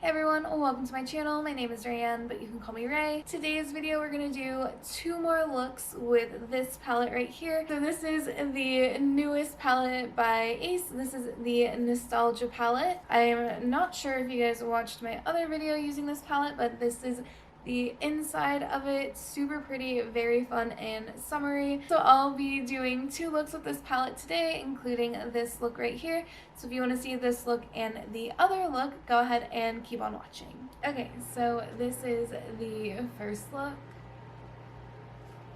Hey everyone, welcome to my channel. My name is Raeann, but you can call me Ray. Today's video we're going to do 2 more looks with this palette right here. So this is the newest palette by Ace. This is the Nostalgia palette. I am not sure if you guys watched my other video using this palette, but this is the inside of it. Super pretty, very fun and summery. So I'll be doing 2 looks with this palette today, including this look right here. So if you want to see this look and the other look, go ahead and keep on watching. Okay, so this is the first look.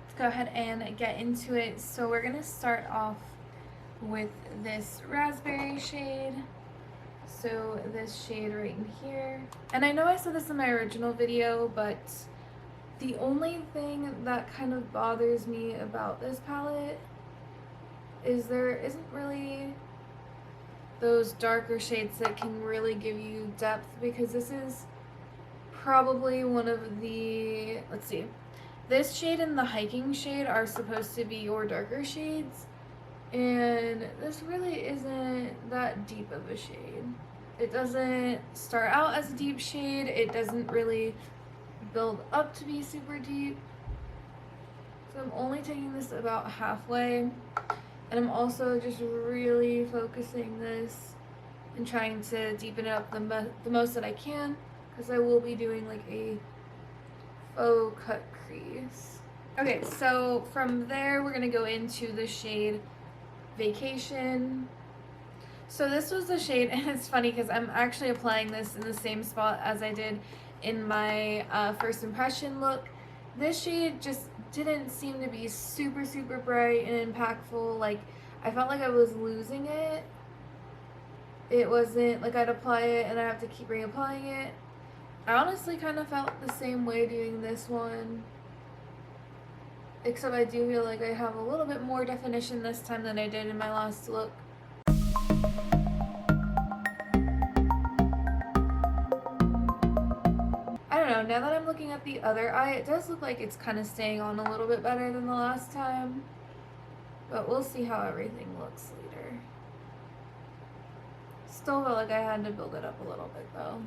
Let's go ahead and get into it. So we're gonna start off with this raspberry shade. So this shade right in here. And I know I said this in my original video, but the only thing that kind of bothers me about this palette is there isn't really those darker shades that can really give you depth, because this is probably one of the, let's see, this shade and the hiking shade are supposed to be your darker shades, and this really isn't that deep of a shade. It doesn't start out as a deep shade, it doesn't really build up to be super deep. So I'm only taking this about halfway, and I'm also just really focusing this and trying to deepen it up the most that I can, because I will be doing like a faux cut crease. Okay, so from there we're gonna go into the shade Vacation. So this was the shade, and it's funny because I'm actually applying this in the same spot as I did in my first impression look. This shade just didn't seem to be super bright and impactful. Like, I felt like I was losing it. It wasn't like I'd apply it and I have to keep reapplying it. I honestly kind of felt the same way doing this one, except I do feel like I have a little bit more definition this time than I did in my last look. I don't know, now that I'm looking at the other eye, it does look like it's kind of staying on a little bit better than the last time, but we'll see how everything looks later. Still felt like I had to build it up a little bit though.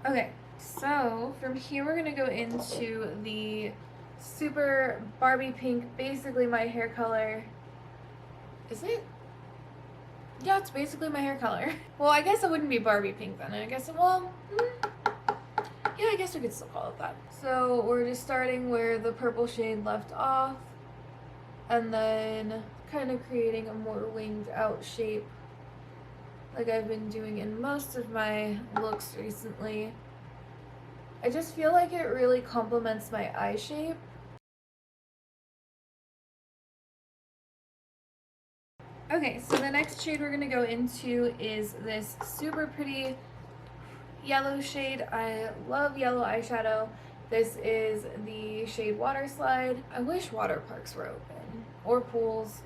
Okay, so from here we're gonna go into the super Barbie pink, basically my hair color. Is it? Yeah, it's basically my hair color. Well, I guess it wouldn't be Barbie pink then. I guess, well, yeah, I guess we could still call it that. So we're just starting where the purple shade left off, and then kind of creating a more winged out shape like I've been doing in most of my looks recently. I just feel like it really complements my eye shape. Okay, so the next shade we're gonna go into is this super pretty yellow shade. I love yellow eyeshadow. This is the shade Water Slide. I wish water parks were open, or pools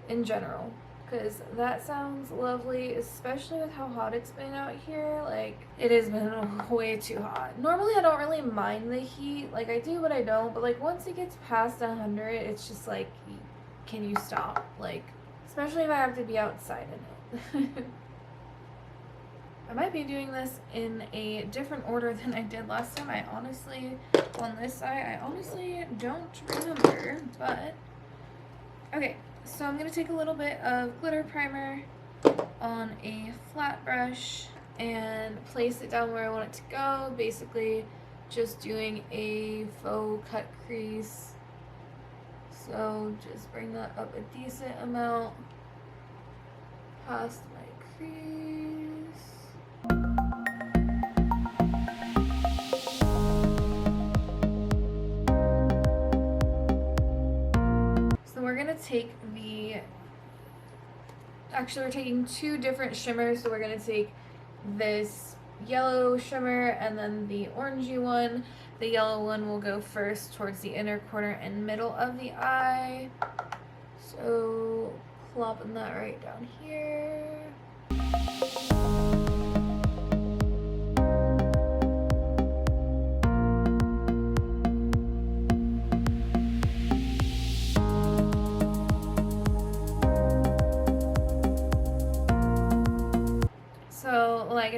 in general, because that sounds lovely, especially with how hot it's been out here. Like, it has been way too hot. Normally I don't really mind the heat, like I do but I don't, but like once it gets past 100, it's just like, can you stop? Like, especially if I have to be outside in it. I might be doing this in a different order than I did last time. I honestly, on this side, I honestly don't remember, but okay. So I'm going to take a little bit of glitter primer on a flat brush and place it down where I want it to go. Basically just doing a faux cut crease. So just bring that up a decent amount past my crease. So we're gonna take actually we're taking 2 different shimmers. So we're gonna take this yellow shimmer and then the orangey one. The yellow one will go first towards the inner corner and middle of the eye. So plopping that right down here.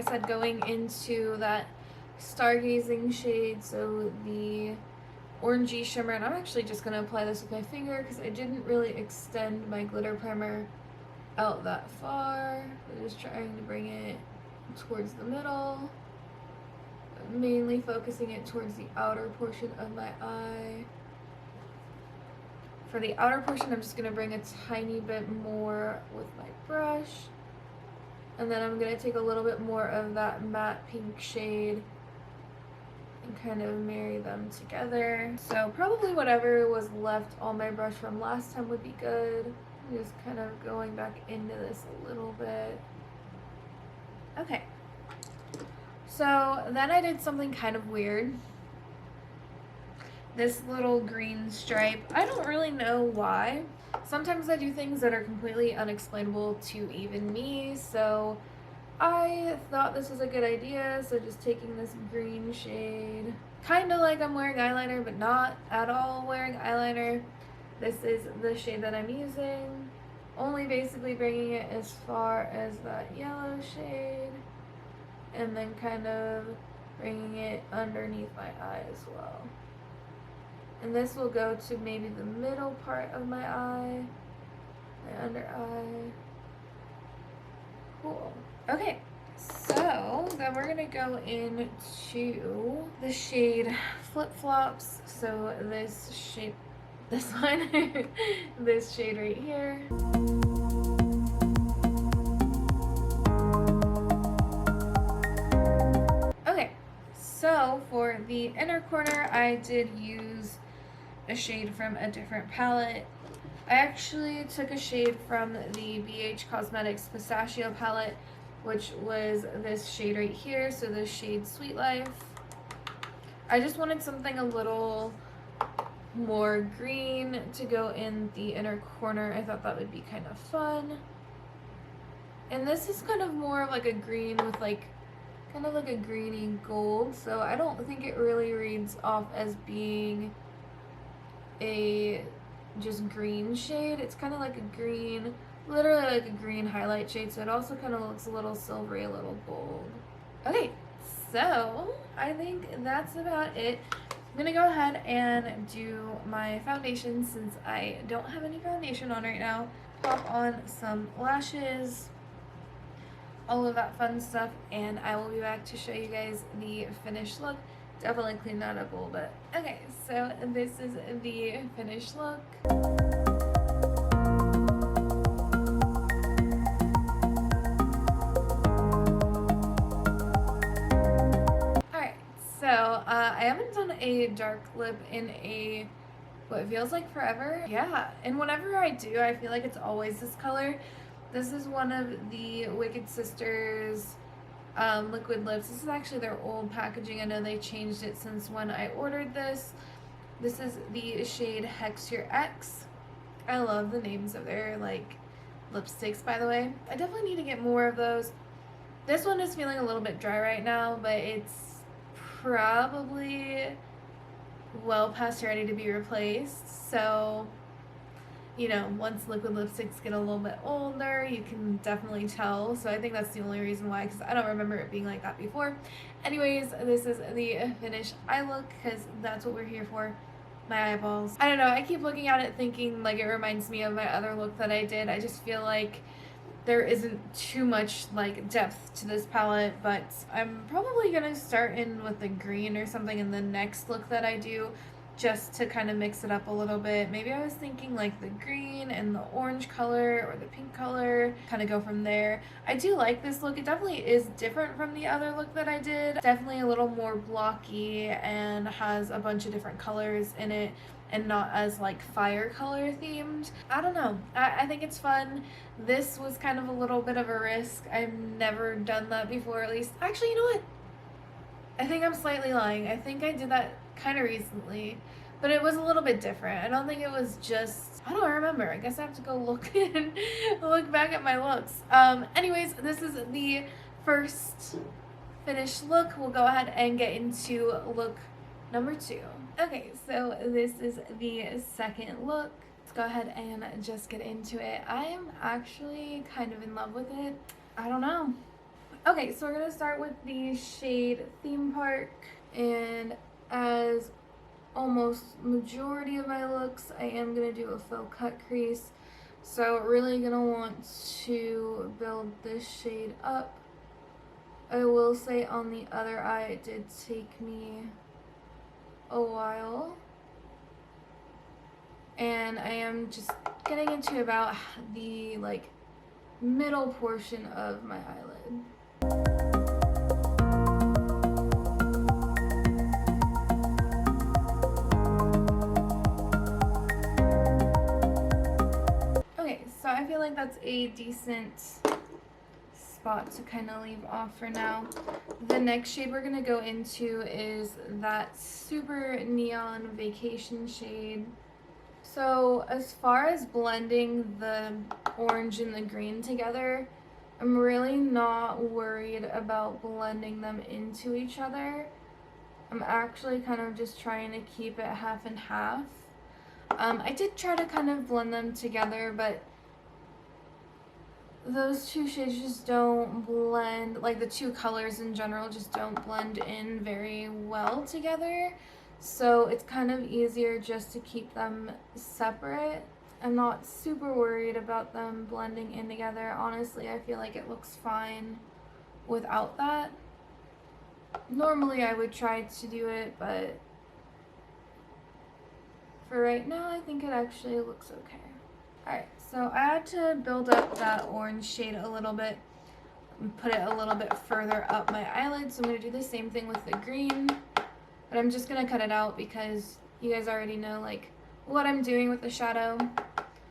I said, going into that stargazing shade, so the orangey shimmer, and I'm actually just going to apply this with my finger because I didn't really extend my glitter primer out that far. I'm just trying to bring it towards the middle, mainly focusing it towards the outer portion of my eye. For the outer portion, I'm just going to bring a tiny bit more with my brush, and then I'm going to take a little bit more of that matte pink shade and kind of marry them together. So probably whatever was left on my brush from last time would be good. Just kind of going back into this a little bit. Okay. So then I did something kind of weird. This little green stripe, I don't really know why. Sometimes I do things that are completely unexplainable to even me, so I thought this was a good idea. So just taking this green shade, kind of like I'm wearing eyeliner, but not at all wearing eyeliner. This is the shade that I'm using. Only basically bringing it as far as that yellow shade, and then kind of bringing it underneath my eye as well. And this will go to maybe the middle part of my eye, my under eye. Cool. Okay, so then we're gonna go into the shade Flip Flops. So this shade, this one, this shade right here. Okay, so for the inner corner, I did use a shade from a different palette. I actually took a shade from the BH Cosmetics Pistachio palette, which was this shade right here, so the shade Sweet Life. I just wanted something a little more green to go in the inner corner. I thought that would be kind of fun. And this is kind of more of like a green with like kind of like a greeny gold, so I don't think it really reads off as being a just green shade. It's kind of like a green, literally like a green highlight shade, so it also kind of looks a little silvery, a little gold. Okay, so I think that's about it. I'm gonna go ahead and do my foundation since I don't have any foundation on right now. Pop on some lashes, all of that fun stuff, and I will be back to show you guys the finished look. Definitely clean that up a little bit. Okay, so this is the finished look. Alright, so I haven't done a dark lip in what feels like forever. Yeah, and whenever I do, I feel like it's always this color. This is one of the Wicked Sisters liquid lips. This is actually their old packaging. I know they changed it since when I ordered this. This is the shade Hex Your Ex. I love the names of their like lipsticks, by the way. I definitely need to get more of those. This one is feeling a little bit dry right now, but it's probably well past ready to be replaced. So, you know, once liquid lipsticks get a little bit older, you can definitely tell. So I think that's the only reason why, because I don't remember it being like that before. Anyways, this is the finished eye look, because that's what we're here for. My eyeballs. I don't know, I keep looking at it thinking like it reminds me of my other look that I did. I just feel like there isn't too much like depth to this palette, but I'm probably gonna start in with the green or something in the next look that I do, just to kind of mix it up a little bit. Maybe I was thinking like the green and the orange color or the pink color, kind of go from there. I do like this look. It definitely is different from the other look that I did. Definitely a little more blocky and has a bunch of different colors in it and not as like fire color themed. I don't know. I think it's fun. This was kind of a little bit of a risk. I've never done that before, at least. Actually, you know what? I think I'm slightly lying. I think I did that kind of recently, but it was a little bit different. I don't think it was just, I don't remember. I guess I have to go look and look back at my looks. Anyways, this is the first finished look. We'll go ahead and get into look number 2. Okay, so this is the second look. Let's go ahead and just get into it. I am actually kind of in love with it. I don't know. Okay, so we're gonna start with the shade Theme Park, and as almost majority of my looks, I am gonna do a faux cut crease. So really gonna want to build this shade up. I will say on the other eye it did take me a while, and I am just getting into about the like middle portion of my eyelid. Okay, so I feel like that's a decent spot to kind of leave off for now. The next shade we're going to go into is that super neon vacation shade. So as far as blending the orange and the green together, I'm really not worried about blending them into each other. I'm actually kind of just trying to keep it half and half. I did try to kind of blend them together, but those two shades just don't blend, like the two colors in general just don't blend in very well together. So it's kind of easier just to keep them separate. I'm not super worried about them blending in together. Honestly, I feel like it looks fine without that. Normally I would try to do it, but for right now I think it actually looks okay. Alright, so I had to build up that orange shade a little bit and put it a little bit further up my eyelid. So I'm going to do the same thing with the green, but I'm just going to cut it out because you guys already know like what I'm doing with the shadow.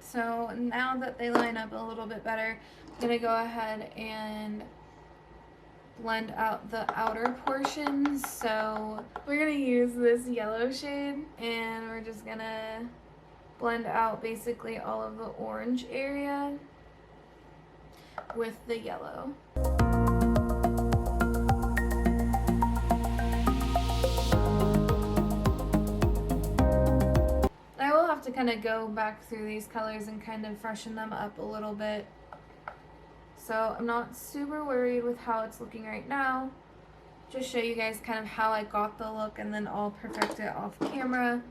So now that they line up a little bit better, I'm going to go ahead and blend out the outer portions. So we're going to use this yellow shade and we're just going to blend out basically all of the orange area with the yellow. I will have to kind of go back through these colors and kind of freshen them up a little bit. So I'm not super worried with how it's looking right now. Just show you guys kind of how I got the look and then I'll perfect it off camera.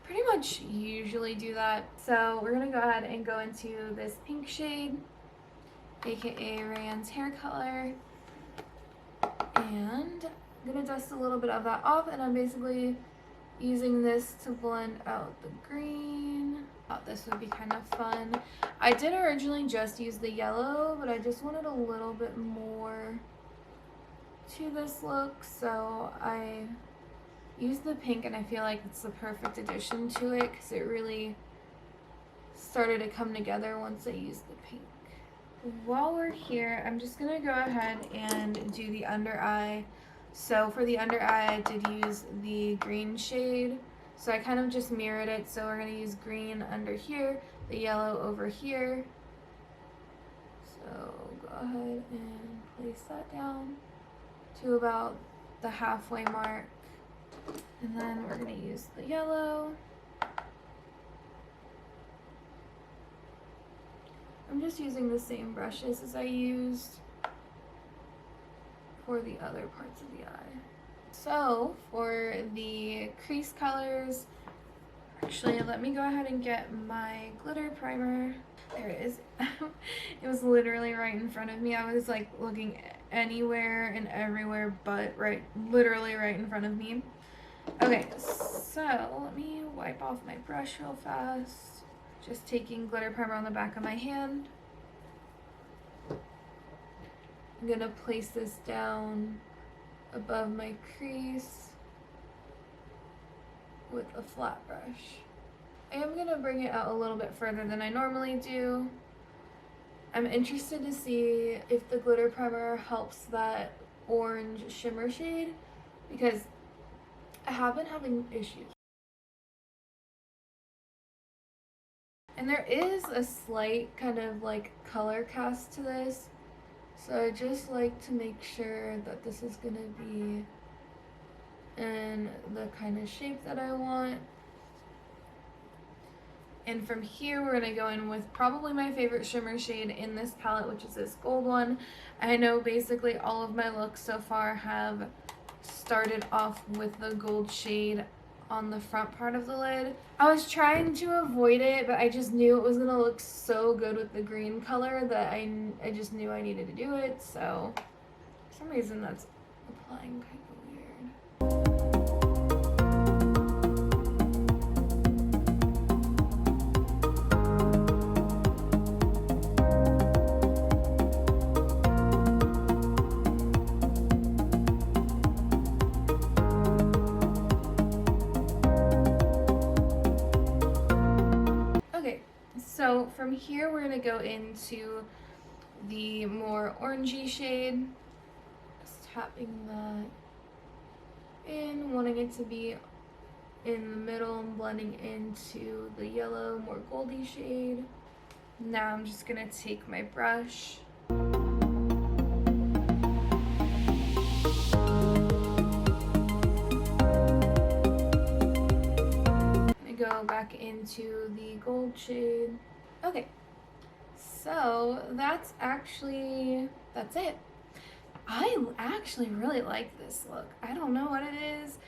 Pretty much usually do that. So we're gonna go ahead and go into this pink shade, aka Raeann's hair color, and I'm gonna dust a little bit of that off, and I'm basically using this to blend out the green. Thought this would be kind of fun. I did originally just use the yellow, but I just wanted a little bit more to this look, so I use the pink, and I feel like it's the perfect addition to it because it really started to come together once I used the pink. While we're here, I'm just gonna go ahead and do the under eye. So for the under eye, I did use the green shade, so I kind of just mirrored it. So we're gonna use green under here, the yellow over here. So go ahead and place that down to about the halfway mark. And then we're going to use the yellow. I'm just using the same brushes as I used for the other parts of the eye. So for the crease colors, actually let me go ahead and get my glitter primer. There it is. It was literally right in front of me. I was like looking anywhere and everywhere but literally right in front of me. Okay, so let me wipe off my brush real fast. Just taking glitter primer on the back of my hand. I'm gonna place this down above my crease with a flat brush. I am gonna bring it out a little bit further than I normally do. I'm interested to see if the glitter primer helps that orange shimmer shade because I have been having issues. And there is a slight kind of like color cast to this. So I just like to make sure that this is gonna be in the kind of shape that I want. And from here, we're going to go in with probably my favorite shimmer shade in this palette, which is this gold one. I know basically all of my looks so far have started off with the gold shade on the front part of the lid. I was trying to avoid it, but I just knew it was going to look so good with the green color that I just knew I needed to do it. So for some reason that's applying kind of weird. So from here, we're going to go into the more orangey shade. Just tapping that in, wanting it to be in the middle and blending into the yellow, more goldy shade. Now I'm just going to take my brush. Go back into the gold shade. Okay, so that's it. I actually really like this look. I don't know what it is.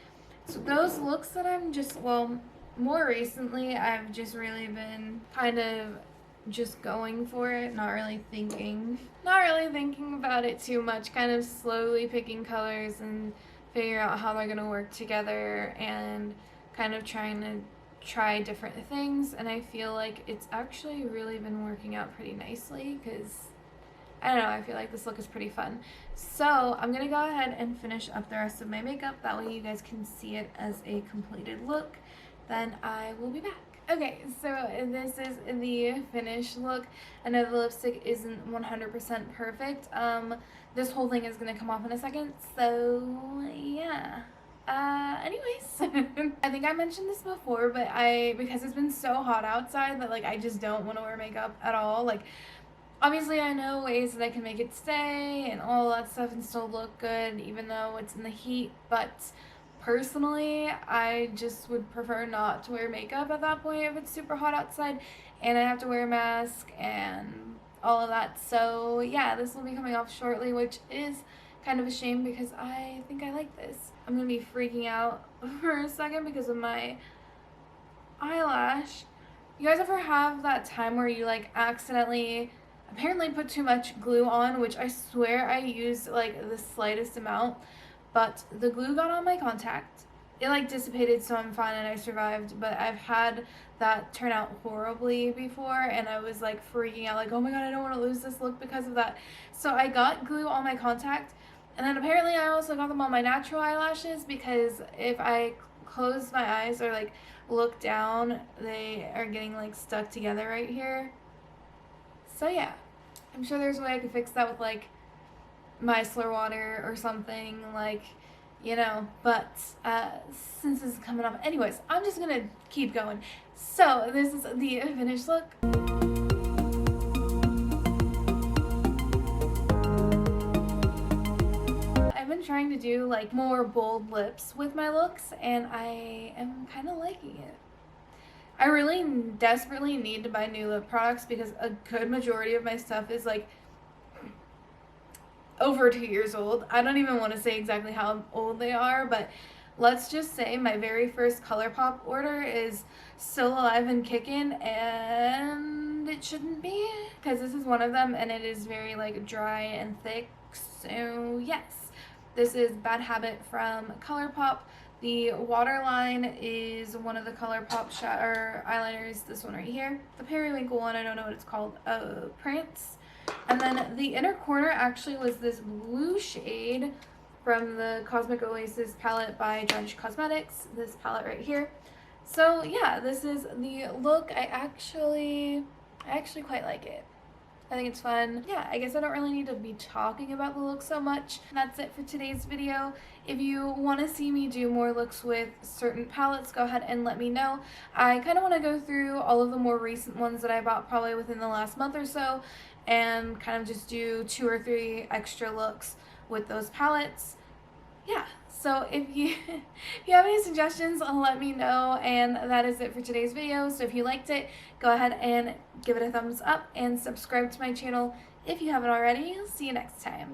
So those looks that I'm just, well, more recently I've just really been kind of just going for it, not really thinking about it too much, kind of slowly picking colors and figure out how they're gonna work together and kind of trying to try different things, and I feel like it's actually really been working out pretty nicely because I don't know, I feel like this look is pretty fun. So I'm gonna go ahead and finish up the rest of my makeup, that way you guys can see it as a completed look. Then I will be back. Okay, so this is the finished look. I know the lipstick isn't 100% perfect. This whole thing is gonna come off in a second, so yeah. Anyways, I think I mentioned this before, but because it's been so hot outside that, like, I just don't want to wear makeup at all. Like, obviously I know ways that I can make it stay and all that stuff and still look good even though it's in the heat, but personally, I just would prefer not to wear makeup at that point if it's super hot outside and I have to wear a mask and all of that. So yeah, this will be coming off shortly, which is kind of a shame because I think I like this. I'm gonna be freaking out for a second because of my eyelash. You guys ever have that time where you like accidentally apparently put too much glue on, which I swear I used like the slightest amount, but the glue got on my contact. It like dissipated, so I'm fine and I survived, but I've had that turn out horribly before and I was like freaking out, like, oh my god, I don't want to lose this look because of that. So I got glue on my contact, and then apparently I also got them on my natural eyelashes because if I close my eyes or like look down, they are getting like stuck together right here. So yeah, I'm sure there's a way I could fix that with like micellar water or something, like, you know, but since this is coming off anyways, I'm just gonna keep going. So this is the finished look. I've been trying to do like more bold lips with my looks and I am kind of liking it. I really desperately need to buy new lip products because a good majority of my stuff is like over 2 years old. I don't even want to say exactly how old they are, but let's just say my very first ColourPop order is still alive and kicking, and it shouldn't be because this is one of them and it is very like dry and thick. So yes, this is Bad Habit from ColourPop. The waterline is one of the ColourPop eyeliners, this one right here. The periwinkle one, I don't know what it's called, Prance. And then the inner corner actually was this blue shade from the Cosmic Oasis palette by Drench Cosmetics, this palette right here. So yeah, this is the look. I actually quite like it. I think it's fun. Yeah, I guess I don't really need to be talking about the look so much. That's it for today's video. If you want to see me do more looks with certain palettes, go ahead and let me know. I kind of want to go through all of the more recent ones that I bought probably within the last month or so and kind of just do 2 or 3 extra looks with those palettes. Yeah, So if you if you have any suggestions, let me know. And that is it for today's video. So if you liked it, go ahead and give it a thumbs up and subscribe to my channel if you haven't already. See you next time.